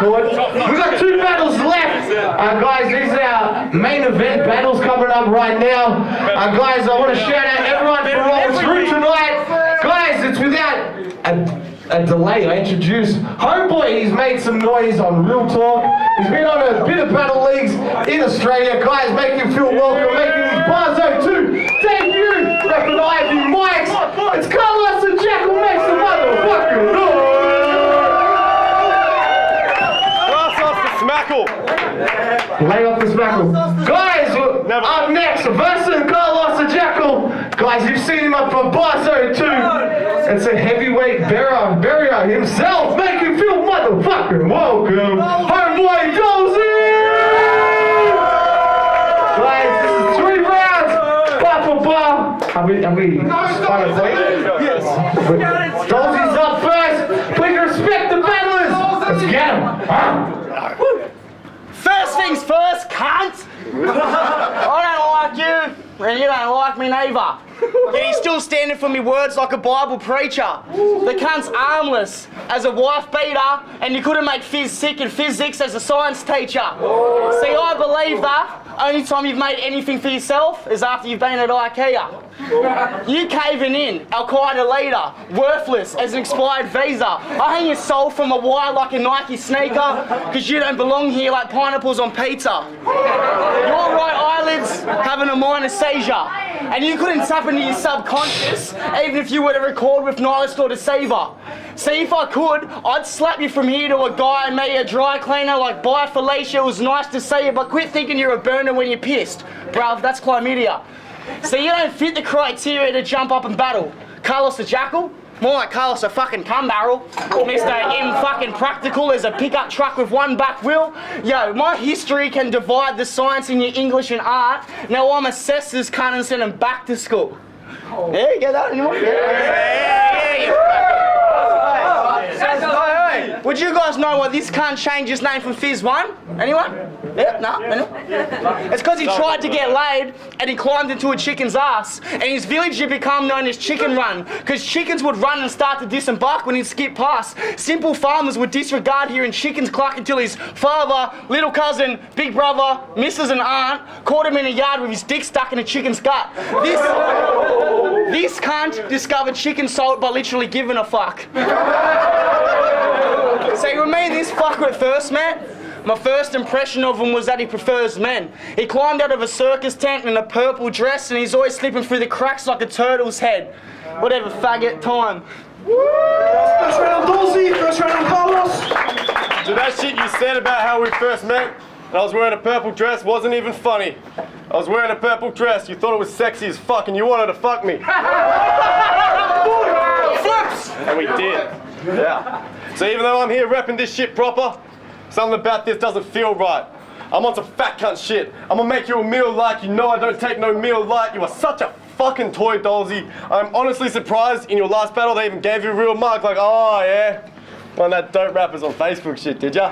forward. We've got 2 battles left. Guys, these are our main event battles coming up right now. Guys, I want to shout out everyone for rolling through tonight. Guys, it's without a delay. I introduce Homeboy. He's made some noise on Real Talk. He's been on a bit of battle leagues in Australia. Guys, make him feel welcome. Making his Barzo 2 debut. Repping Ivy Mics. It's Carlos and Jakl. Make some motherfucking noise. Smackle. Lay off the smackle. Guys, up next, versus Carlos and Jakl. Guys, you've seen him up for Barzo 2. It's a heavyweight barrier himself. Make him feel motherfucking welcome. Homeboy Dolzy! Guys, this is 3 rounds. Bar for bar. Have we started playing? Yes. Dolzy's up first. Please respect the battlers. Let's get him. First things first, cunt! I don't like you, and you don't like me neither. Yet he's still standing for me words like a Bible preacher. The cunt's armless as a wife beater, and you couldn't make phys sick in physics as a science teacher. See, I believe that only time you've made anything for yourself is after you've been at IKEA. You caving in, Al-Qaeda leader, worthless as an expired visa. I hang your soul from a wire like a Nike sneaker, because you don't belong here like pineapples on pizza. Your right eyelid's having a minor seizure, and you couldn't tap into your subconscious, even if you were to record with Nihilist or Deceiver. See, if I could, I'd slap you from here to a guy and make you a dry cleaner like, bye Felicia, it was nice to see you, but quit thinking you're a burner when you're pissed. Bruv, that's chlamydia. See, you don't fit the criteria to jump up and battle. Carlos the Jakl? More like Carlos a fucking cum barrel. Mr. M fucking practical as a pickup truck with 1 back wheel. Yo, my history can divide the science in your English and art. Now I'm assessed as cunt and send him back to school. Yeah, you get that anymore? Would you guys know why this cunt changed his name from Fizz 1? Anyone? Yeah? No? Anyone? It's because he tried to get laid and he climbed into a chicken's ass, and his village had become known as Chicken Run because chickens would run and start to disembark when he'd skip past. Simple farmers would disregard hearing chickens cluck until his father, little cousin, big brother, missus and aunt caught him in a yard with his dick stuck in a chicken's gut. This cunt discovered chicken salt by literally giving a fuck. See, with me and this fucker at first, man, my first impression of him was that he prefers men. He climbed out of a circus tent in a purple dress, and he's always slipping through the cracks like a turtle's head. Whatever, faggot, time. First round Dolzy, first round Carlos. So that shit you said about how we first met, and I was wearing a purple dress, wasn't even funny. I was wearing a purple dress, you thought it was sexy as fuck, and you wanted to fuck me. Flips! And we did. Yeah. So even though I'm here repping this shit proper, something about this doesn't feel right. I'm on some fat cunt shit. I'm gonna make you a meal like you know I don't take no meal light. You are such a fucking toy, Dolzy. I'm honestly surprised in your last battle they even gave you a real mug. Like, oh yeah, one of that dope rappers on Facebook shit, did ya?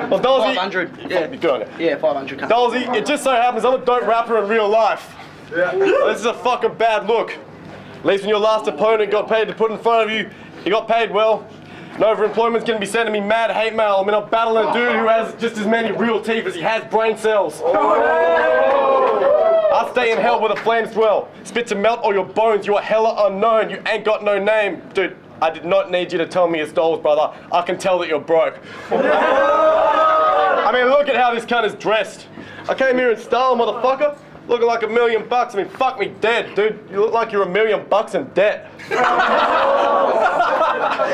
Well, Dolzy, 500. Yeah. Good on it. Yeah, 500. Dolzy, it just so happens I'm a dope rapper in real life. Yeah. This is a fucking bad look. At least when your last opponent got paid to put in front of you, he got paid well. And overemployment's gonna be sending me mad hate mail. I mean, I'm battling a dude who has just as many real teeth as he has brain cells. I'll stay in hell with the flames dwell. Spit to melt all your bones, you are hella unknown. You ain't got no name. Dude, I did not need you to tell me it's Dolz, brother. I can tell that you're broke. I mean, look at how this cunt is dressed. I came here in style, motherfucker. Looking like $1 million. I mean, fuck me dead, dude. You look like you're $1 million in debt. So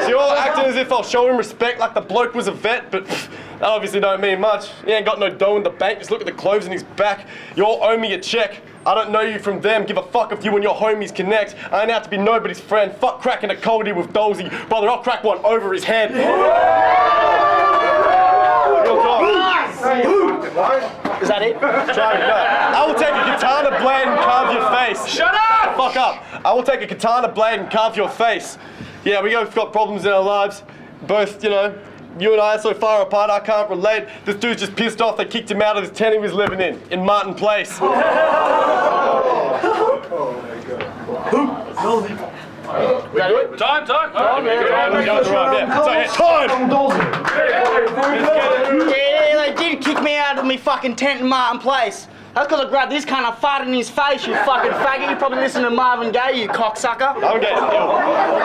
you're all acting as if I'll show him respect like the bloke was a vet, but that obviously don't mean much. He ain't got no dough in the bank, just look at the clothes in his back. You all owe me a check. I don't know you from them, give a fuck if you and your homies connect. I ain't out to be nobody's friend, fuck cracking a coldie with Dolzy. Brother, I'll crack one over his head. Real talk. Is that it? Try it, no. I will take a katana blade and carve your face. Shut up! Fuck up. I will take a katana blade and carve your face. Yeah, we both got problems in our lives. Both, you know, you and I are so far apart I can't relate. This dude's just pissed off they kicked him out of his tent he was living in Martin Place. Oh my god. Time. Time. me fucking tent in Martin Place. That's because I grabbed this kind of farted in his face, you fucking faggot. You probably listen to Marvin Gaye, you cocksucker. I'm getting ill.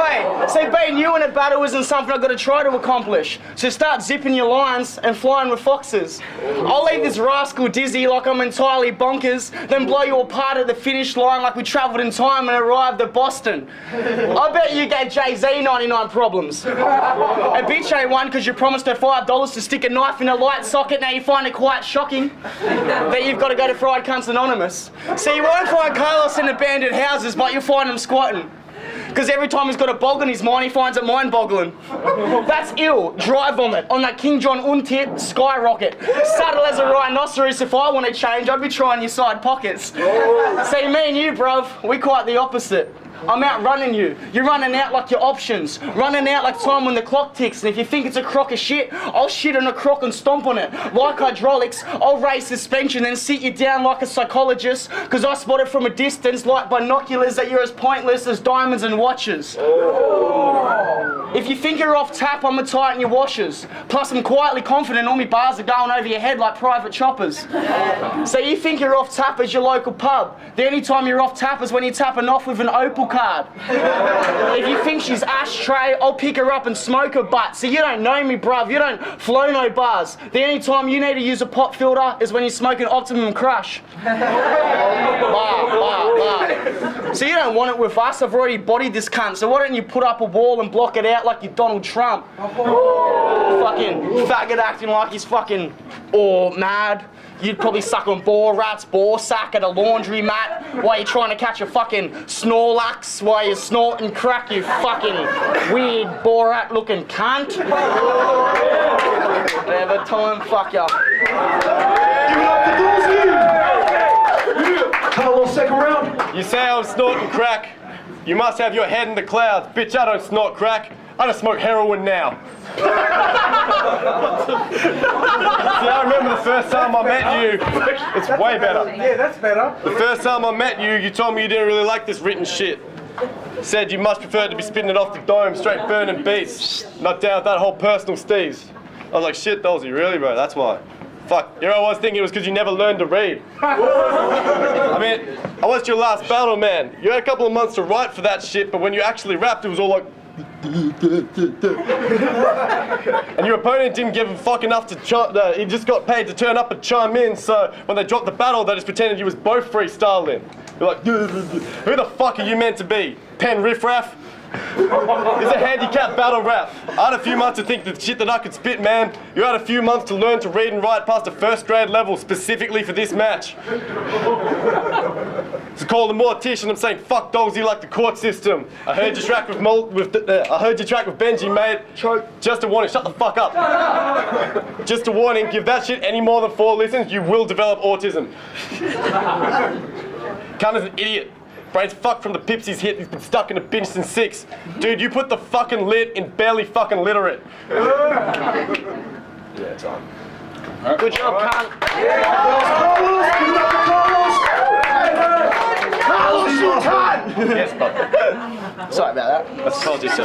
Wait, see, being you in a battle isn't something I've got to try to accomplish. So start zipping your lines and flying with foxes. I'll leave this rascal dizzy like I'm entirely bonkers, then blow you apart at the finish line like we travelled in time and arrived at Boston. I bet you gave Jay-Z 99 problems. A bitch ain't one because you promised her $5 to stick a knife in a light socket. Now you find it quite shocking that you've got to go to Fried Cunts Anonymous. See, you won't find Carlos in abandoned houses, but you'll find him squatting. Because every time he's got a bog on his mind, he finds it mind-boggling. That's ill. Dry vomit on that King John Un-tit skyrocket. Subtle as a rhinoceros. If I want to change, I'd be trying your side pockets. See, me and you, bruv, we quite the opposite. I'm outrunning you. You're running out like your options. Running out like time when the clock ticks. And if you think it's a crock of shit, I'll shit on a crock and stomp on it. Like hydraulics, I'll raise suspension and sit you down like a psychologist. Cause I spot it from a distance like binoculars that you're as pointless as diamonds and watches. If you think you're off tap, I'ma tighten your washers. Plus I'm quietly confident all my bars are going over your head like private choppers. So you think you're off tap as your local pub. The only time you're off tap is when you're tapping off with an Opal card. If you think she's ashtray, I'll pick her up and smoke her butt. So you don't know me, bruv, you don't flow no bars. The only time you need to use a pop filter is when you're smoking Optimum Crush. So you don't want it with us, I've already bodied this cunt. So why don't you put up a wall and block it out like you're Donald Trump? Fucking faggot acting like he's fucking mad. You'd probably suck on Borat's ball sack at a laundry mat while you're trying to catch a fucking Snorlax while you're snorting crack, you fucking weird Borat looking cunt. Whatever, time, fuck ya. Give it up to Dolzy! Carlos, second round. You say I'm snorting crack. You must have your head in the clouds. Bitch, I don't snort crack. I just smoke heroin now. See, I remember the first time I met you. It's way better. Yeah, that's better. The first time I met you, you told me you didn't really like this written shit. Said you much prefer to be spitting it off the dome, straight burning beats. Not down with that whole personal steez. I was like, shit, Dolzy, really, bro? That's why. Fuck, here I was thinking it was because you never learned to read. I mean, I watched your last battle, man. You had a couple of months to write for that shit, but when you actually rapped, it was all like... And your opponent didn't give a fuck enough to he just got paid to turn up and chime in, so when they dropped the battle, they just pretended you was both freestyling. You're like, who the fuck are you meant to be? Pen riffraff? It's a handicap battle rap. I had a few months to think the shit that I could spit, man. You had a few months to learn to read and write past the first grade level specifically for this match. To call the mortician, I'm saying fuck Dolzy like the court system. I heard your track with Benji, mate. Just a warning, shut the fuck up. Just a warning, give that shit any more than 4 listens, you will develop autism. Cunt is an idiot. Brain's fucked from the pips he's hit. He's been stuck in a binge since 6. Dude, you put the fucking lit in barely fucking literate. Yeah, time. Good job, cunt. Carlos, you cunt! Yes, bud. Sorry about that. That's told you so.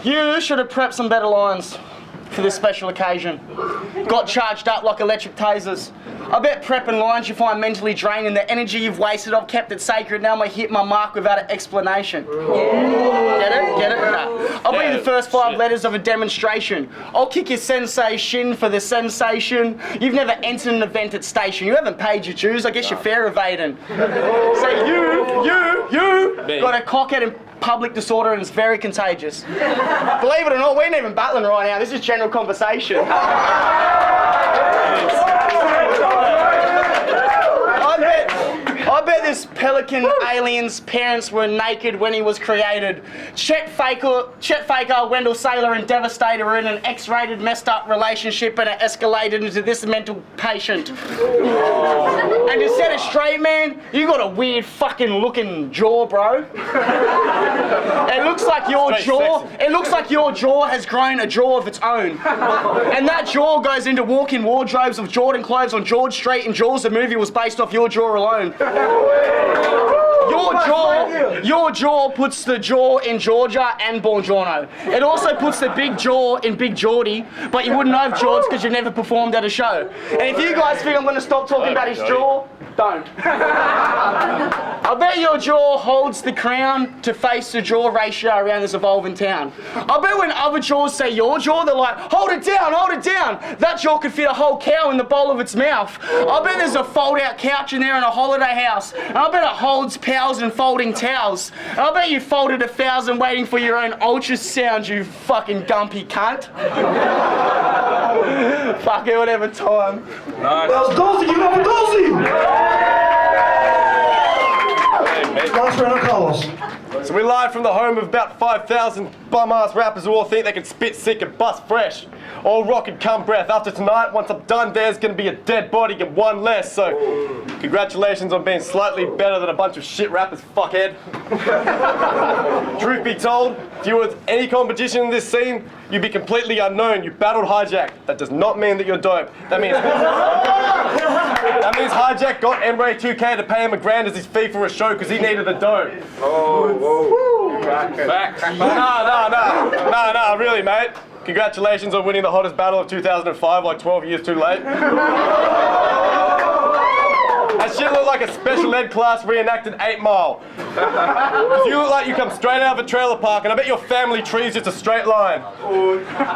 You should have prepped some better lines for this special occasion. Got charged up like electric tasers. I bet prepping lines you find mentally draining. The energy you've wasted, I've kept it sacred. Now I'm gonna hit my mark without an explanation. Get it? Get it? No. I'll be the first 5 letters of a demonstration. I'll kick your sensation for the sensation. You've never entered an event at station. You haven't paid your dues. I guess you're fare evading. So you got a cockhead and public disorder and it's very contagious. Believe it or not, we ain't even battling right now. This is general conversation. I bet this pelican alien's parents were naked when he was created. Chet Faker, Wendell Saylor and Devastator are in an X-rated messed up relationship and it escalated into this mental patient. And to set it straight, man, you got a weird fucking looking jaw, bro. It looks like your jaw has grown a jaw of its own. And that jaw goes into walk-in wardrobes of Jordan clothes on George Street, and Jaws the movie was based off your jaw alone. Your jaw puts the jaw in Georgia and Buongiorno. It also puts the big jaw in Big Geordie, but you wouldn't know of George because you've never performed at a show. And if you guys think I'm going to stop talking about his jaw, don't. I bet your jaw holds the crown to face the jaw ratio around this evolving town. I bet when other jaws say your jaw, they're like, hold it down, hold it down. That jaw could fit a whole cow in the bowl of its mouth. I bet there's a fold-out couch in there in a holiday house. And I bet it holds pals and folding towels. And I bet you folded 1,000 waiting for your own ultrasound, you fucking gumpy cunt. Fuck it, whatever time. That was Dolzy, give it up for Dolzy! Last round of Carlos. So we live from the home of about 5,000 bum-ass rappers who all think they can spit sick and bust fresh. All rock and cum breath. After tonight, once I'm done, there's gonna be a dead body and one less. So, congratulations on being slightly better than a bunch of shit rappers, fuckhead. Truth be told, if you were any competition in this scene, you'd be completely unknown. You battled Hijack. That does not mean that you're dope. That means Hijack got Emre 2K to pay him $1,000 as his fee for a show because he needed the dough. Facts. No, really, mate. Congratulations on winning the hottest battle of 2005, like 12 years too late. That shit looked like a special ed class reenacted 8 Mile. Because you look like you come straight out of a trailer park, and I bet your family tree is just a straight line.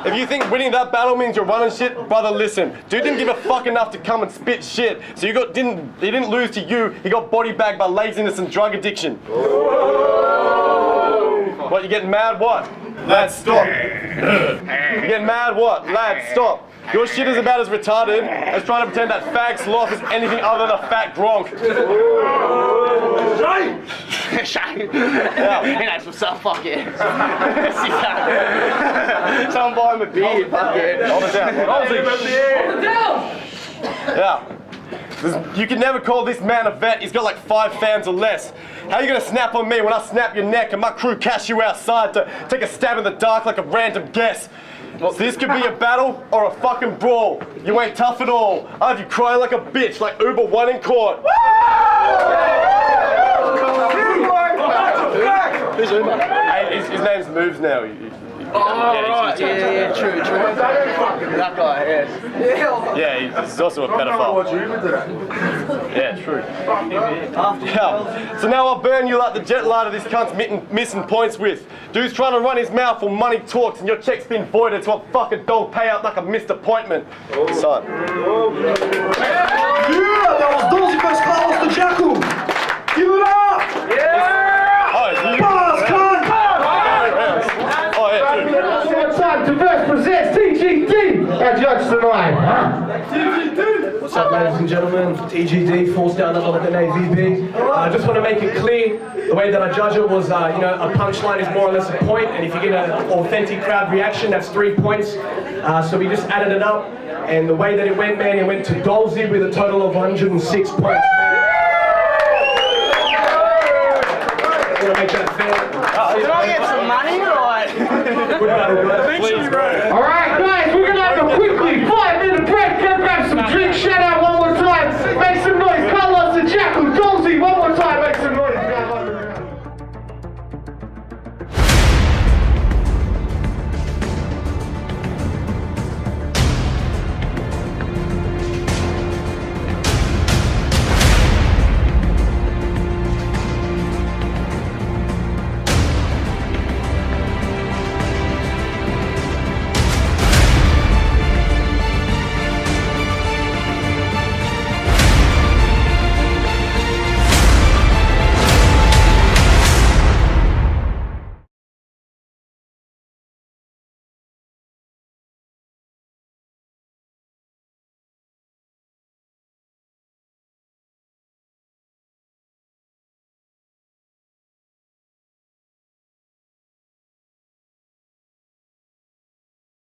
If you think winning that battle means you're running shit, brother, listen. Dude didn't give a fuck enough to come and spit shit. So he didn't lose to you, he got body bagged by laziness and drug addiction. What, you getting mad? What? Lads, stop. You getting mad? What? Lads, stop. Your shit is about as retarded as trying to pretend that fag sloth is anything other than a fat gronk. Shame. Yeah. He knows what's up, fuck it. Someone buy him a beer, fuck it. Hold it down. Hold it down! Yeah. You can never call this man a vet. He's got like 5 fans or less. How are you gonna snap on me when I snap your neck and my crew cash you outside to take a stab in the dark like a random guess? So this could be a battle or a fucking brawl. You ain't tough at all. I have you crying like a bitch, like Uber 1 in court. Who's Uber? Hey, his name's Moves now. Right. Yeah, true. That guy, yeah. Yeah, he's also a pedophile. Yeah, true. Yeah. So now I'll burn you like the jet lighter this cunt's missing points with. Dude's trying to run his mouth while money talks and your check's been voided, so I'll fucking dog payout like a missed appointment. Son. Yeah, that was Dolzy vs Carlos the Jakl. Give it up! Yeah! Oh, Buzz, cunt! Oh, yeah, true. It's time to first present TGD, our judge tonight. What's up, ladies and gentlemen? TGD, forced down under the AVB. I just want to make it clear, the way that I judge it was, a punchline is more or less a point, and if you get an authentic crowd reaction, that's 3 points. So we just added it up, and the way that it went, man, it went to Dolzy with a total of 106 points. I want to make that fair. Did I get some money or what? Please, bro. All right, guys, we're gonna have a quick